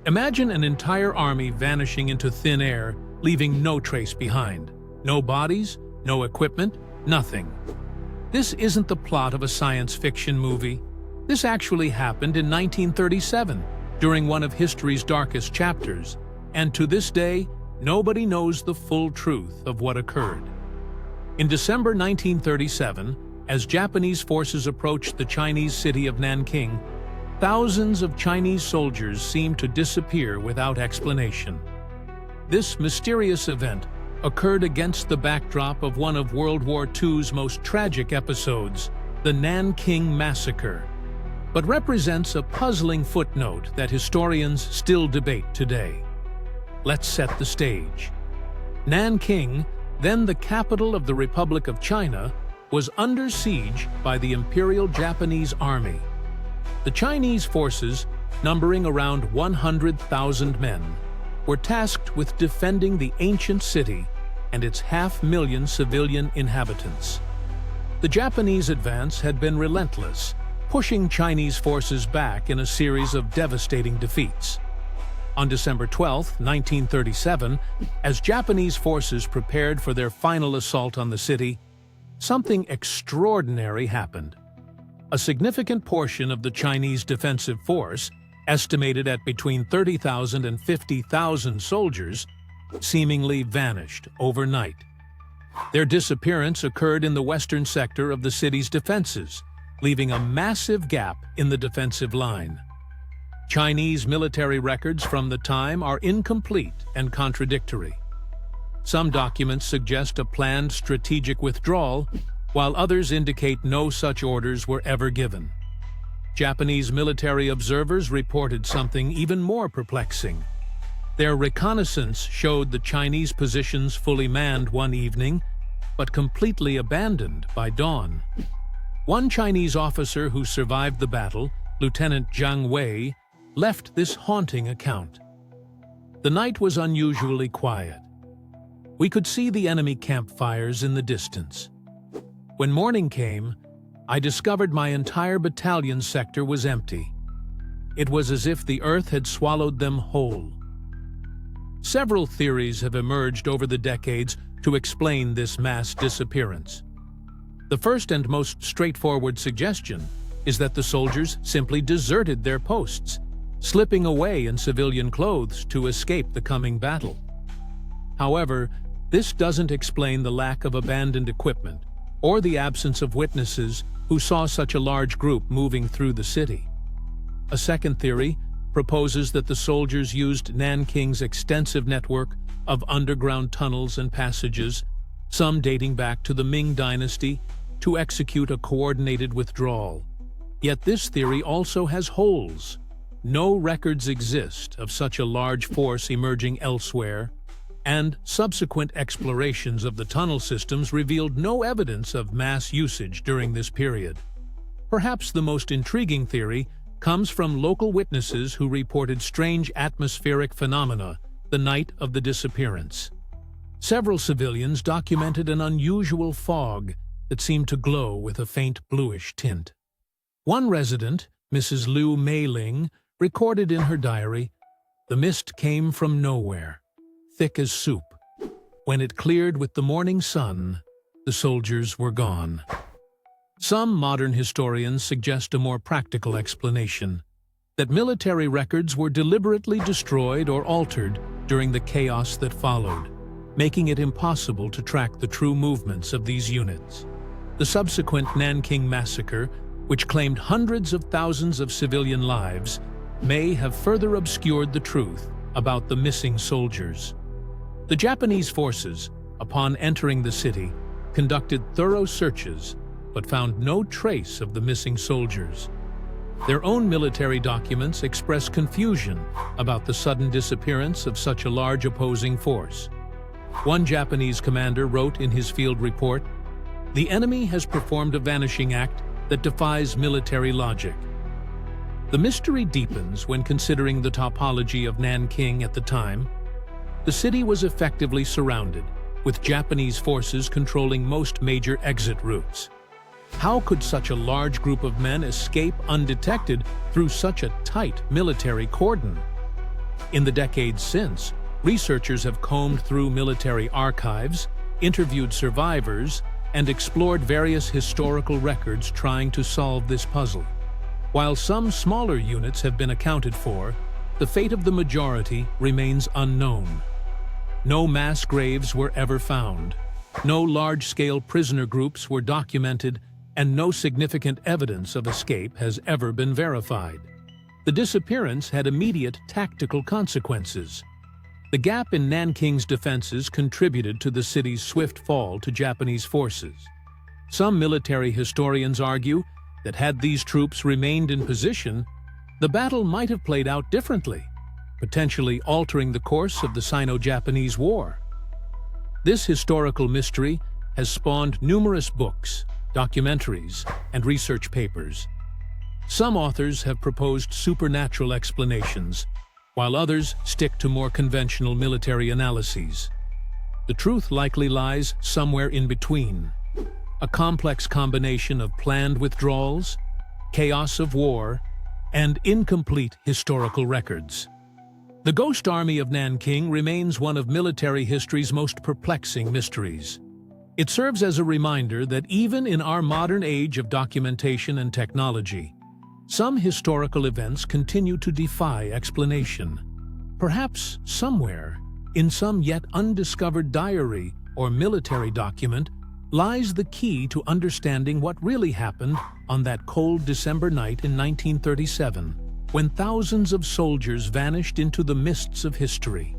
Imagine an entire army vanishing into thin air, leaving no trace behind. No bodies, no equipment, nothing. This isn't the plot of a science fiction movie. This actually happened in 1937, during one of history's darkest chapters, and to this day, nobody knows the full truth of what occurred. In December 1937, as Japanese forces approached the Chinese city of Nanking, thousands of Chinese soldiers seemed to disappear without explanation. This mysterious event occurred against the backdrop of one of World War II's most tragic episodes, the Nanking Massacre, but represents a puzzling footnote that historians still debate today. Let's set the stage. Nanking, then the capital of the Republic of China, was under siege by the Imperial Japanese Army. The Chinese forces, numbering around 100,000 men, were tasked with defending the ancient city and its 500,000 civilian inhabitants. The Japanese advance had been relentless, pushing Chinese forces back in a series of devastating defeats. On December 12, 1937, as Japanese forces prepared for their final assault on the city, something extraordinary happened. A significant portion of the Chinese defensive force, estimated at between 30,000 and 50,000 soldiers, seemingly vanished overnight. Their disappearance occurred in the western sector of the city's defenses, leaving a massive gap in the defensive line. Chinese military records from the time are incomplete and contradictory. Some documents suggest a planned strategic withdrawal, while others indicate no such orders were ever given. Japanese military observers reported something even more perplexing. Their reconnaissance showed the Chinese positions fully manned one evening, but completely abandoned by dawn. One Chinese officer who survived the battle, Lieutenant Zhang Wei, left this haunting account. The night was unusually quiet. We could see the enemy campfires in the distance. When morning came, I discovered my entire battalion sector was empty. It was as if the earth had swallowed them whole. Several theories have emerged over the decades to explain this mass disappearance. The first and most straightforward suggestion is that the soldiers simply deserted their posts, slipping away in civilian clothes to escape the coming battle. However, this doesn't explain the lack of abandoned equipment or the absence of witnesses who saw such a large group moving through the city. A second theory proposes that the soldiers used Nanking's extensive network of underground tunnels and passages, some dating back to the Ming Dynasty, to execute a coordinated withdrawal. Yet this theory also has holes. No records exist of such a large force emerging elsewhere, and subsequent explorations of the tunnel systems revealed no evidence of mass usage during this period. Perhaps the most intriguing theory comes from local witnesses who reported strange atmospheric phenomena the night of the disappearance. Several civilians documented an unusual fog that seemed to glow with a faint bluish tint. One resident, Mrs. Liu Meiling, recorded in her diary, "The mist came from nowhere, thick as soup. When it cleared with the morning sun, the soldiers were gone." Some modern historians suggest a more practical explanation, that military records were deliberately destroyed or altered during the chaos that followed, making it impossible to track the true movements of these units. The subsequent Nanking Massacre, which claimed hundreds of thousands of civilian lives, may have further obscured the truth about the missing soldiers. The Japanese forces, upon entering the city, conducted thorough searches but found no trace of the missing soldiers. Their own military documents express confusion about the sudden disappearance of such a large opposing force. One Japanese commander wrote in his field report, "The enemy has performed a vanishing act that defies military logic." The mystery deepens when considering the topology of Nanking at the time. The city was effectively surrounded, with Japanese forces controlling most major exit routes. How could such a large group of men escape undetected through such a tight military cordon? In the decades since, researchers have combed through military archives, interviewed survivors, and explored various historical records trying to solve this puzzle. While some smaller units have been accounted for, the fate of the majority remains unknown. No mass graves were ever found, no large-scale prisoner groups were documented, and no significant evidence of escape has ever been verified. The disappearance had immediate tactical consequences. The gap in Nanking's defenses contributed to the city's swift fall to Japanese forces. Some military historians argue that had these troops remained in position, the battle might have played out differently, potentially altering the course of the Sino-Japanese War. This historical mystery has spawned numerous books, documentaries, and research papers. Some authors have proposed supernatural explanations, while others stick to more conventional military analyses. The truth likely lies somewhere in between, a complex combination of planned withdrawals, chaos of war, and incomplete historical records. The Ghost Army of Nanking remains one of military history's most perplexing mysteries. It serves as a reminder that even in our modern age of documentation and technology, some historical events continue to defy explanation. Perhaps somewhere, in some yet undiscovered diary or military document, lies the key to understanding what really happened on that cold December night in 1937, when thousands of soldiers vanished into the mists of history.